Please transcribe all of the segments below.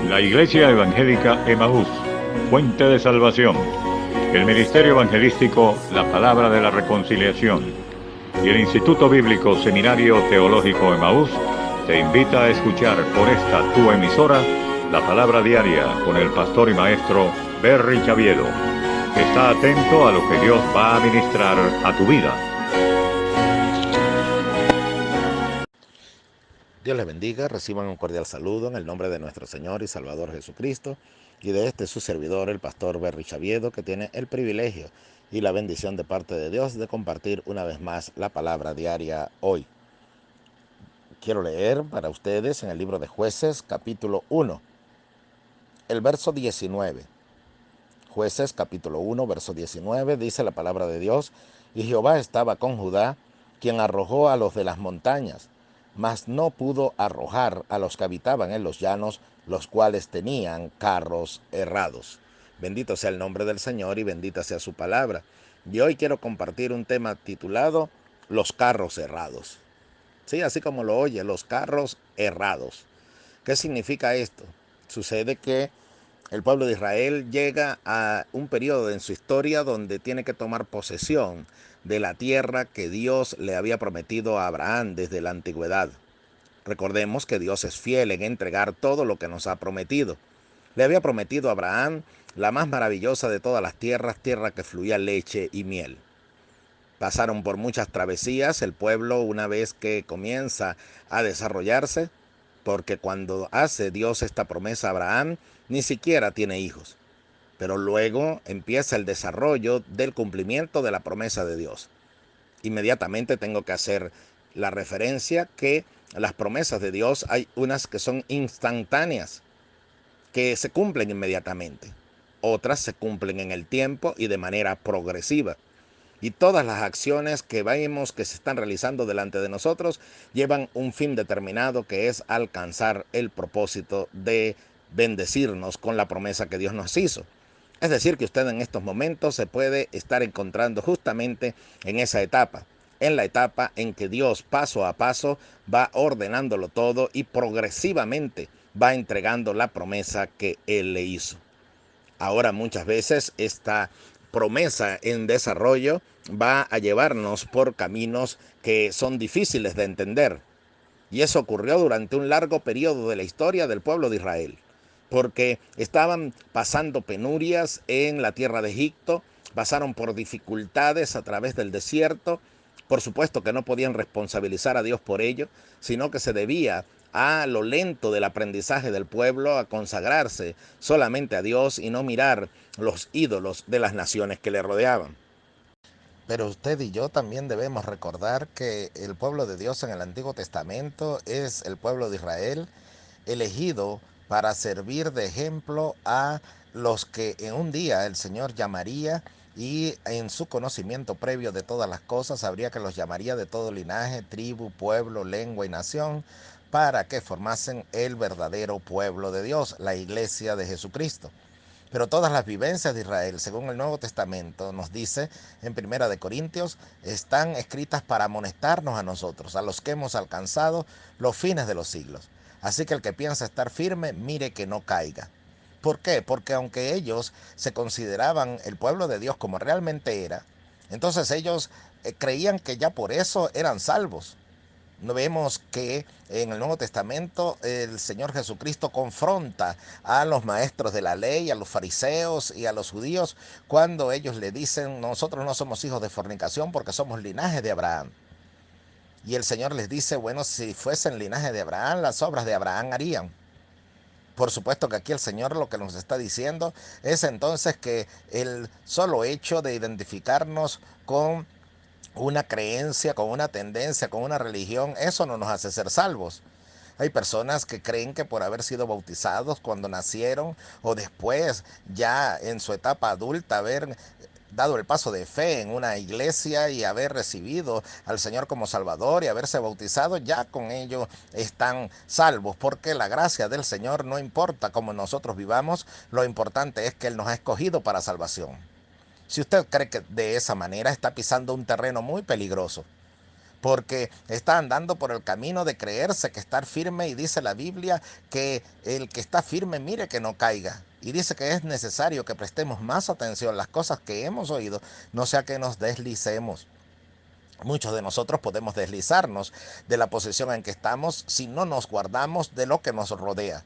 La Iglesia Evangélica Emaús, Fuente de Salvación. El Ministerio Evangelístico La Palabra de la Reconciliación. Y el Instituto Bíblico Seminario Teológico Emaús te invita a escuchar por esta tu emisora la Palabra Diaria con el pastor y maestro Berry Chaviedo. Está atento a lo que Dios va a ministrar a tu vida. Dios les bendiga, reciban un cordial saludo en el nombre de nuestro Señor y Salvador Jesucristo y de su servidor, el pastor Berry Chaviedo, que tiene el privilegio y la bendición de parte de Dios de compartir una vez más la palabra diaria hoy. Quiero leer para ustedes en el libro de Jueces, capítulo 1, el verso 19. Jueces, capítulo 1, verso 19, dice la palabra de Dios: y Jehová estaba con Judá, quien arrojó a los de las montañas, mas no pudo arrojar a los que habitaban en los llanos, los cuales tenían carros errados. Bendito sea el nombre del Señor y bendita sea su palabra. Y hoy quiero compartir un tema titulado Los carros errados. Sí, así como lo oye, los carros errados. ¿Qué significa esto? Sucede que el pueblo de Israel llega a un periodo en su historia donde tiene que tomar posesión de la tierra que Dios le había prometido a Abraham desde la antigüedad. Recordemos que Dios es fiel en entregar todo lo que nos ha prometido. Le había prometido a Abraham la más maravillosa de todas las tierras, tierra que fluía leche y miel. Pasaron por muchas travesías el pueblo una vez que comienza a desarrollarse, porque cuando hace Dios esta promesa a Abraham, ni siquiera tiene hijos. Pero luego empieza el desarrollo del cumplimiento de la promesa de Dios. Inmediatamente tengo que hacer la referencia que las promesas de Dios hay unas que son instantáneas, que se cumplen inmediatamente. Otras se cumplen en el tiempo y de manera progresiva. Y todas las acciones que vemos que se están realizando delante de nosotros llevan un fin determinado, que es alcanzar el propósito de bendecirnos con la promesa que Dios nos hizo. Es decir, que usted en estos momentos se puede estar encontrando justamente en esa etapa, en la etapa en que Dios paso a paso va ordenándolo todo y progresivamente va entregando la promesa que Él le hizo. Ahora muchas veces esta promesa en desarrollo va a llevarnos por caminos que son difíciles de entender. Y eso ocurrió durante un largo periodo de la historia del pueblo de Israel, porque estaban pasando penurias en la tierra de Egipto, pasaron por dificultades a través del desierto. Por supuesto que no podían responsabilizar a Dios por ello, sino que se debía a lo lento del aprendizaje del pueblo, a consagrarse solamente a Dios y no mirar los ídolos de las naciones que le rodeaban. Pero usted y yo también debemos recordar que el pueblo de Dios en el Antiguo Testamento es el pueblo de Israel, elegido para servir de ejemplo a los que en un día el Señor llamaría, y en su conocimiento previo de todas las cosas habría que los llamaría de todo linaje, tribu, pueblo, lengua y nación, para que formasen el verdadero pueblo de Dios, la iglesia de Jesucristo. Pero todas las vivencias de Israel, según el Nuevo Testamento, nos dice en Primera de Corintios, están escritas para amonestarnos a nosotros, a los que hemos alcanzado los fines de los siglos. Así que el que piensa estar firme, mire que no caiga. ¿Por qué? Porque aunque ellos se consideraban el pueblo de Dios como realmente era, entonces ellos creían que ya por eso eran salvos. No vemos que en el Nuevo Testamento el Señor Jesucristo confronta a los maestros de la ley, a los fariseos y a los judíos, cuando ellos le dicen: nosotros no somos hijos de fornicación porque somos linaje de Abraham. Y el Señor les dice: bueno, si fuesen linaje de Abraham, las obras de Abraham harían. Por supuesto que aquí el Señor lo que nos está diciendo es entonces que el solo hecho de identificarnos con una creencia, con una tendencia, con una religión, eso no nos hace ser salvos. Hay personas que creen que por haber sido bautizados cuando nacieron o después, ya en su etapa adulta, haber dado el paso de fe en una iglesia y haber recibido al Señor como Salvador y haberse bautizado, ya con ello están salvos, porque la gracia del Señor no importa cómo nosotros vivamos, lo importante es que Él nos ha escogido para salvación. Si usted cree que de esa manera, está pisando un terreno muy peligroso, porque está andando por el camino de creerse que estar firme, y dice la Biblia que el que está firme mire que no caiga. Y dice que es necesario que prestemos más atención a las cosas que hemos oído, no sea que nos deslicemos. Muchos de nosotros podemos deslizarnos de la posición en que estamos si no nos guardamos de lo que nos rodea.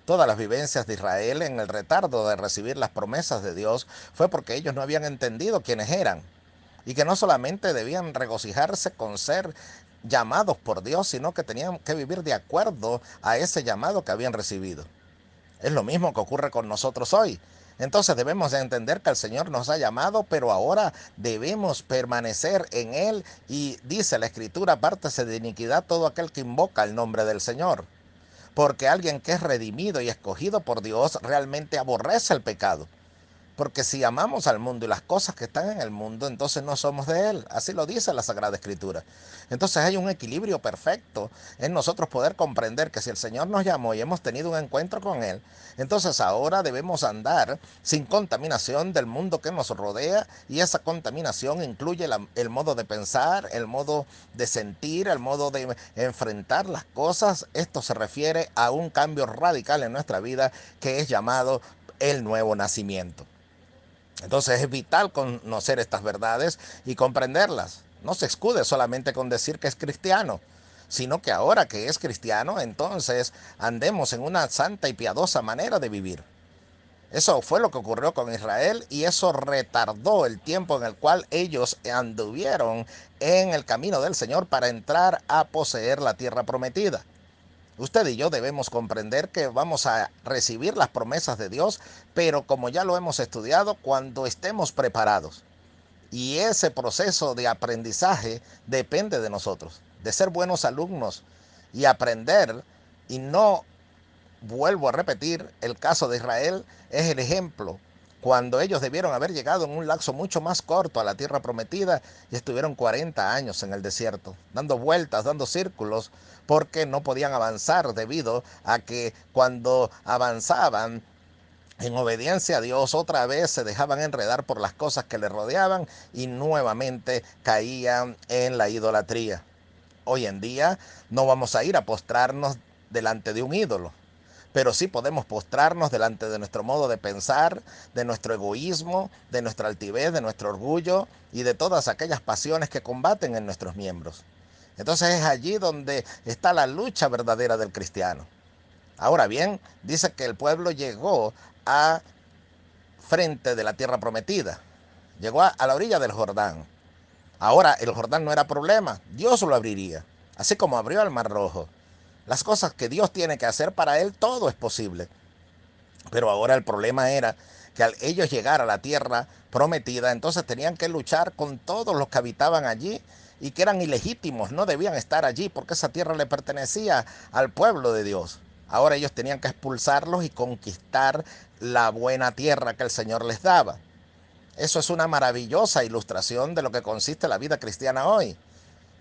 Todas las vivencias de Israel en el retardo de recibir las promesas de Dios fue porque ellos no habían entendido quiénes eran, y que no solamente debían regocijarse con ser llamados por Dios, sino que tenían que vivir de acuerdo a ese llamado que habían recibido. Es lo mismo que ocurre con nosotros hoy. Entonces debemos de entender que el Señor nos ha llamado, pero ahora debemos permanecer en Él, y dice la Escritura: apártese de iniquidad todo aquel que invoca el nombre del Señor. Porque alguien que es redimido y escogido por Dios realmente aborrece el pecado. Porque si amamos al mundo y las cosas que están en el mundo, entonces no somos de Él. Así lo dice la Sagrada Escritura. Entonces hay un equilibrio perfecto en nosotros poder comprender que si el Señor nos llamó y hemos tenido un encuentro con Él, entonces ahora debemos andar sin contaminación del mundo que nos rodea, y esa contaminación incluye el modo de pensar, el modo de sentir, el modo de enfrentar las cosas. Esto se refiere a un cambio radical en nuestra vida que es llamado el nuevo nacimiento. Entonces es vital conocer estas verdades y comprenderlas. No se escude solamente con decir que es cristiano, sino que ahora que es cristiano, entonces andemos en una santa y piadosa manera de vivir. Eso fue lo que ocurrió con Israel, y eso retardó el tiempo en el cual ellos anduvieron en el camino del Señor para entrar a poseer la tierra prometida. Usted y yo debemos comprender que vamos a recibir las promesas de Dios, pero como ya lo hemos estudiado, cuando estemos preparados. Y ese proceso de aprendizaje depende de nosotros, de ser buenos alumnos y aprender. Y no, vuelvo a repetir, el caso de Israel es el ejemplo. Cuando ellos debieron haber llegado en un lapso mucho más corto a la tierra prometida, y estuvieron 40 años en el desierto, dando vueltas, dando círculos, porque no podían avanzar debido a que cuando avanzaban en obediencia a Dios, otra vez se dejaban enredar por las cosas que les rodeaban y nuevamente caían en la idolatría. Hoy en día no vamos a ir a postrarnos delante de un ídolo, pero sí podemos postrarnos delante de nuestro modo de pensar, de nuestro egoísmo, de nuestra altivez, de nuestro orgullo y de todas aquellas pasiones que combaten en nuestros miembros. Entonces es allí donde está la lucha verdadera del cristiano. Ahora bien, dice que el pueblo llegó a frente de la tierra prometida, llegó a la orilla del Jordán. Ahora el Jordán no era problema, Dios lo abriría, así como abrió el Mar Rojo. Las cosas que Dios tiene que hacer para él, todo es posible. Pero ahora el problema era que al ellos llegar a la tierra prometida, entonces tenían que luchar con todos los que habitaban allí y que eran ilegítimos, no debían estar allí porque esa tierra le pertenecía al pueblo de Dios. Ahora ellos tenían que expulsarlos y conquistar la buena tierra que el Señor les daba. Eso es una maravillosa ilustración de lo que consiste la vida cristiana hoy.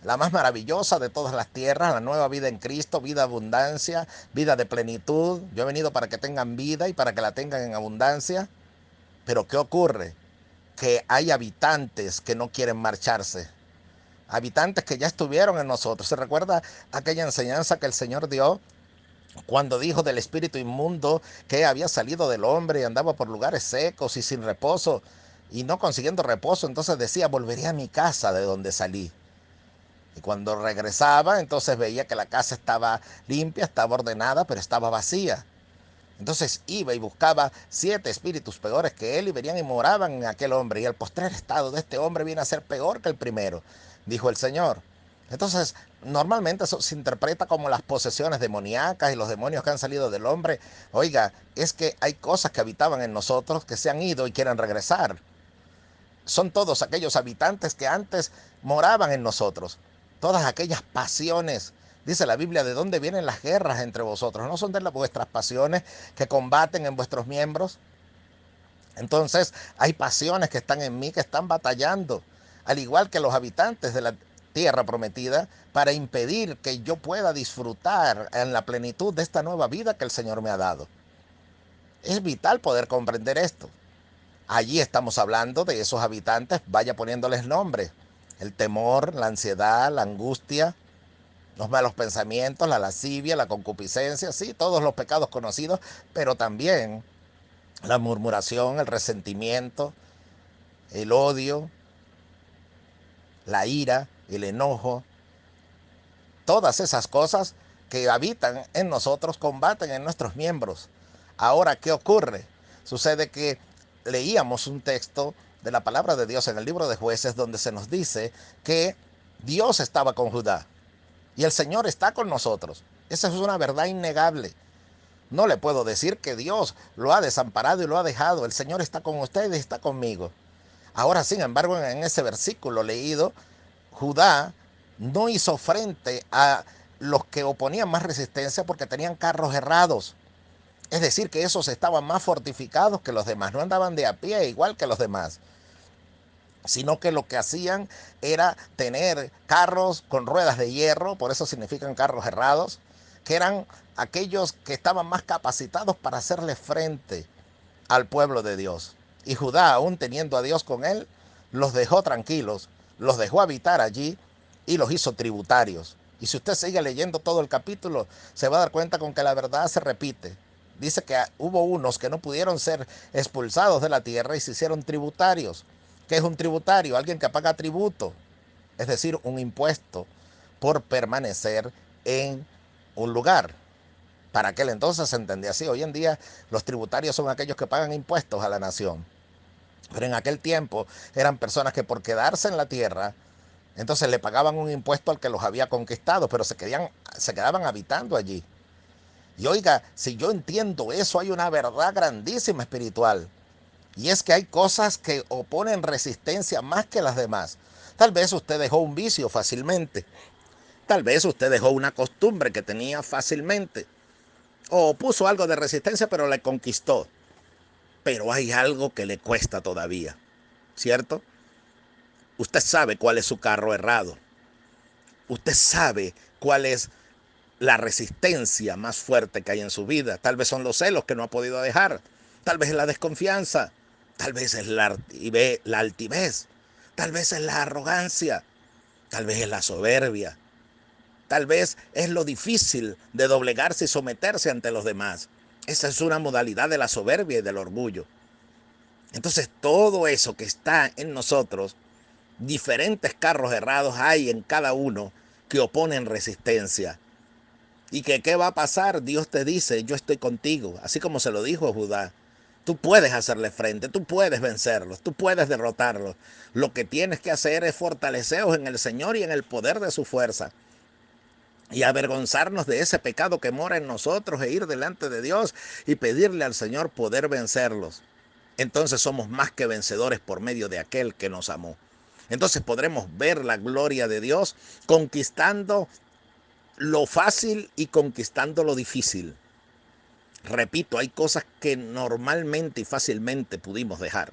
La más maravillosa de todas las tierras, la nueva vida en Cristo, vida de abundancia, vida de plenitud. Yo he venido para que tengan vida y para que la tengan en abundancia. Pero ¿qué ocurre? Que hay habitantes que no quieren marcharse. Habitantes que ya estuvieron en nosotros. ¿Se recuerda aquella enseñanza que el Señor dio cuando dijo del espíritu inmundo que había salido del hombre y andaba por lugares secos y sin reposo? Y no consiguiendo reposo, entonces decía: volveré a mi casa de donde salí. Y cuando regresaba, entonces veía que la casa estaba limpia, estaba ordenada, pero estaba vacía. Entonces iba y buscaba 7 espíritus peores que él, y venían y moraban en aquel hombre. Y el postrer estado de este hombre viene a ser peor que el primero, dijo el Señor. Entonces, normalmente eso se interpreta como las posesiones demoníacas y los demonios que han salido del hombre. Oiga, es que hay cosas que habitaban en nosotros que se han ido y quieren regresar. Son todos aquellos habitantes que antes moraban en nosotros. Todas aquellas pasiones. Dice la Biblia: ¿de dónde vienen las guerras entre vosotros? ¿No son de vuestras pasiones que combaten en vuestros miembros? Entonces hay pasiones que están en mí, que están batallando, al igual que los habitantes de la tierra prometida, para impedir que yo pueda disfrutar en la plenitud de esta nueva vida que el Señor me ha dado. Es vital poder comprender esto. Allí estamos hablando de esos habitantes, vaya poniéndoles nombre. el temor, la ansiedad, la angustia, los malos pensamientos, la lascivia, la concupiscencia, sí, todos los pecados conocidos, pero también la murmuración, el resentimiento, el odio, la ira, el enojo, todas esas cosas que habitan en nosotros combaten en nuestros miembros. Ahora, ¿qué ocurre? Sucede que leíamos un texto de la palabra de Dios en el libro de Jueces donde se nos dice que Dios estaba con Judá y el Señor está con nosotros. Esa es una verdad innegable. No le puedo decir que Dios lo ha desamparado y lo ha dejado. El Señor está con ustedes y está conmigo. Ahora, sin embargo, en ese versículo leído, Judá no hizo frente a los que oponían más resistencia porque tenían carros errados. Es decir, que esos estaban más fortificados que los demás, no andaban de a pie igual que los demás, sino que lo que hacían era tener carros con ruedas de hierro, por eso significan carros errados, que eran aquellos que estaban más capacitados para hacerle frente al pueblo de Dios. Y Judá, aún teniendo a Dios con él, los dejó tranquilos, los dejó habitar allí y los hizo tributarios. Y si usted sigue leyendo todo el capítulo, se va a dar cuenta con que la verdad se repite. Dice que hubo unos que no pudieron ser expulsados de la tierra y se hicieron tributarios. ¿Qué es un tributario? Alguien que paga tributo, es decir, un impuesto por permanecer en un lugar. Para aquel entonces se entendía así. Hoy en día los tributarios son aquellos que pagan impuestos a la nación. Pero en aquel tiempo eran personas que por quedarse en la tierra, entonces le pagaban un impuesto al que los había conquistado, pero se quedaban habitando allí. Y oiga, si yo entiendo eso, hay una verdad grandísima espiritual. Y es que hay cosas que oponen resistencia más que las demás. Tal vez usted dejó un vicio fácilmente. Tal vez usted dejó una costumbre que tenía fácilmente. O puso algo de resistencia, pero le conquistó. Pero hay algo que le cuesta todavía, ¿cierto? Usted sabe cuál es su carro errado. Usted sabe cuál es la resistencia más fuerte que hay en su vida. Tal vez son los celos que no ha podido dejar. Tal vez es la desconfianza. Tal vez es la altivez. Tal vez es la arrogancia. Tal vez es la soberbia. Tal vez es lo difícil de doblegarse y someterse ante los demás. Esa es una modalidad de la soberbia y del orgullo. Entonces todo eso que está en nosotros, diferentes carros errados hay en cada uno que oponen resistencia. ¿Y que qué va a pasar? Dios te dice, yo estoy contigo, así como se lo dijo a Judá. Tú puedes hacerle frente, tú puedes vencerlos, tú puedes derrotarlos. Lo que tienes que hacer es fortaleceros en el Señor y en el poder de su fuerza. Y avergonzarnos de ese pecado que mora en nosotros e ir delante de Dios y pedirle al Señor poder vencerlos. Entonces somos más que vencedores por medio de aquel que nos amó. Entonces podremos ver la gloria de Dios conquistando lo fácil y conquistando lo difícil. Repito, hay cosas que normalmente y fácilmente pudimos dejar,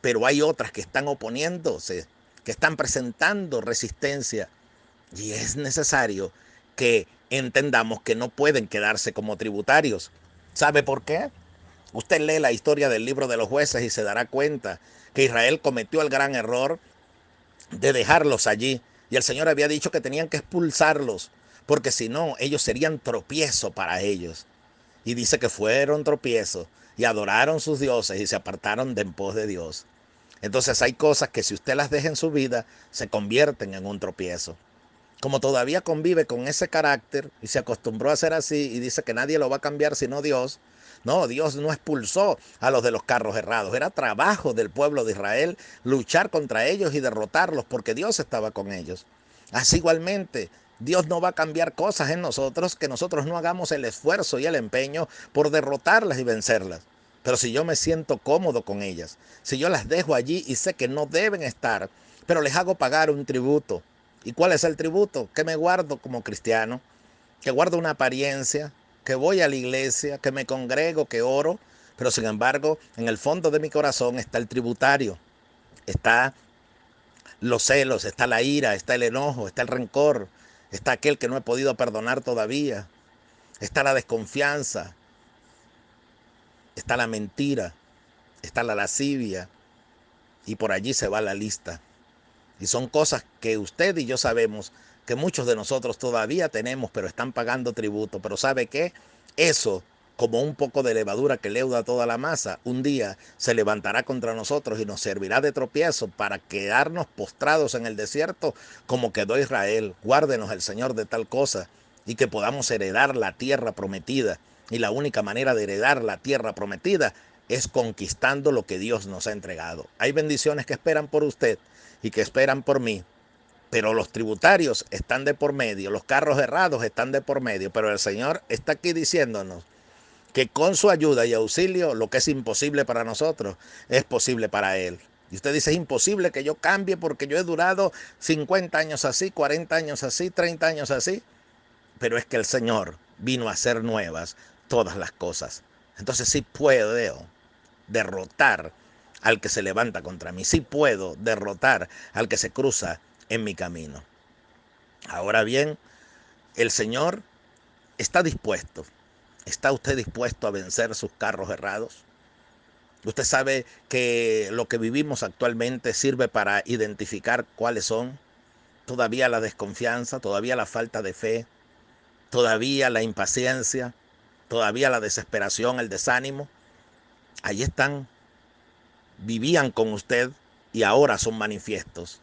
pero hay otras que están oponiéndose, que están presentando resistencia, y es necesario que entendamos que no pueden quedarse como tributarios. ¿Sabe por qué? Usted lee la historia del libro de los jueces y se dará cuenta que Israel cometió el gran error de dejarlos allí. Y el Señor había dicho que tenían que expulsarlos, porque si no, ellos serían tropiezo para ellos. Y dice que fueron tropiezos y adoraron sus dioses y se apartaron de en pos de Dios. Entonces hay cosas que si usted las deja en su vida, se convierten en un tropiezo. Como todavía convive con ese carácter y se acostumbró a ser así y dice que nadie lo va a cambiar sino Dios. No, Dios no expulsó a los de los carros errados. Era trabajo del pueblo de Israel luchar contra ellos y derrotarlos porque Dios estaba con ellos. Así igualmente, Dios no va a cambiar cosas en nosotros que nosotros no hagamos el esfuerzo y el empeño por derrotarlas y vencerlas. Pero si yo me siento cómodo con ellas, si yo las dejo allí y sé que no deben estar, pero les hago pagar un tributo. ¿Y cuál es el tributo? Que me guardo como cristiano, que guardo una apariencia, que voy a la iglesia, que me congrego, que oro, pero sin embargo, en el fondo de mi corazón está el tributario, está los celos, está la ira, está el enojo, está el rencor, está aquel que no he podido perdonar todavía, está la desconfianza, está la mentira, está la lascivia, y por allí se va la lista. Y son cosas que usted y yo sabemos que muchos de nosotros todavía tenemos, pero están pagando tributo. Pero ¿sabe qué? Eso, como un poco de levadura que leuda toda la masa, un día se levantará contra nosotros y nos servirá de tropiezo para quedarnos postrados en el desierto como quedó Israel. Guárdenos el Señor de tal cosa y que podamos heredar la tierra prometida. Y la única manera de heredar la tierra prometida es conquistando lo que Dios nos ha entregado. Hay bendiciones que esperan por usted y que esperan por mí, pero los tributarios están de por medio, los carros errados están de por medio, pero el Señor está aquí diciéndonos que con su ayuda y auxilio lo que es imposible para nosotros es posible para Él. Y usted dice, es imposible que yo cambie porque yo he durado 50 años así, 40 años así, 30 años así, pero es que el Señor vino a hacer nuevas todas las cosas. Entonces sí puedo derrotar al que se levanta contra mí. Sí puedo derrotar al que se cruza en mi camino. Ahora bien, el Señor está dispuesto. ¿Está usted dispuesto a vencer sus carros errados? Usted sabe que lo que vivimos actualmente sirve para identificar cuáles son. Todavía la desconfianza, todavía la falta de fe, todavía la impaciencia, todavía la desesperación, el desánimo. Ahí están. Vivían con usted y ahora son manifiestos.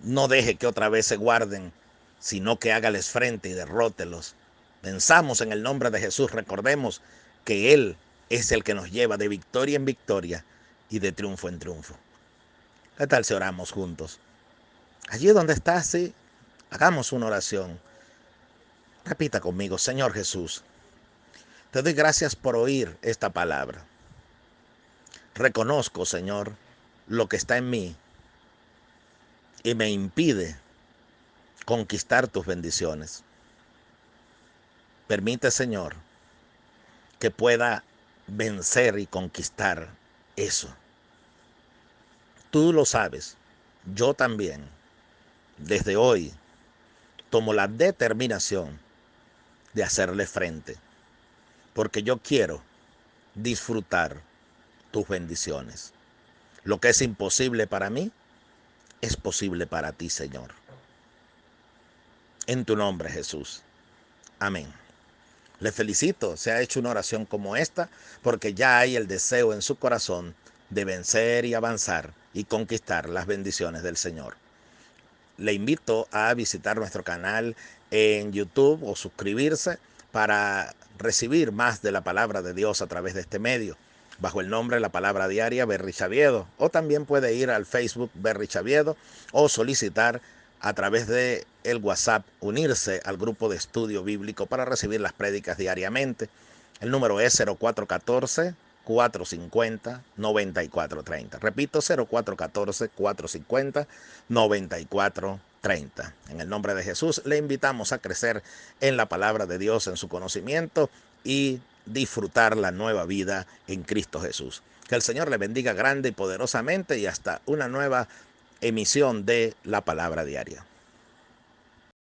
No deje que otra vez se guarden, sino que hágales frente y derrótelos. Pensamos en el nombre de Jesús, recordemos que Él es el que nos lleva de victoria en victoria y de triunfo en triunfo. ¿Qué tal si oramos juntos? Allí donde estás, sí, hagamos una oración. Repita conmigo, Señor Jesús, te doy gracias por oír esta palabra. Reconozco, Señor, lo que está en mí y me impide conquistar tus bendiciones. Permite, Señor, que pueda vencer y conquistar eso. Tú lo sabes, yo también. Desde hoy tomo la determinación de hacerle frente, porque yo quiero disfrutar tus bendiciones. Lo que es imposible para mí, es posible para ti, Señor. En tu nombre, Jesús. Amén. Le felicito, se ha hecho una oración como esta, porque ya hay el deseo en su corazón de vencer y avanzar y conquistar las bendiciones del Señor. Le invito a visitar nuestro canal en YouTube o suscribirse para recibir más de la palabra de Dios a través de este medio, bajo el nombre La Palabra Diaria Berry Chaviedo, o también puede ir al Facebook Berry Chaviedo o solicitar a través de el WhatsApp unirse al grupo de estudio bíblico para recibir las prédicas diariamente. El número es 0414-450-9430. Repito, 0414-450-9430. En el nombre de Jesús le invitamos a crecer en la palabra de Dios, en su conocimiento y disfrutar la nueva vida en Cristo Jesús. Que el Señor le bendiga grande y poderosamente y hasta una nueva emisión de La Palabra Diaria.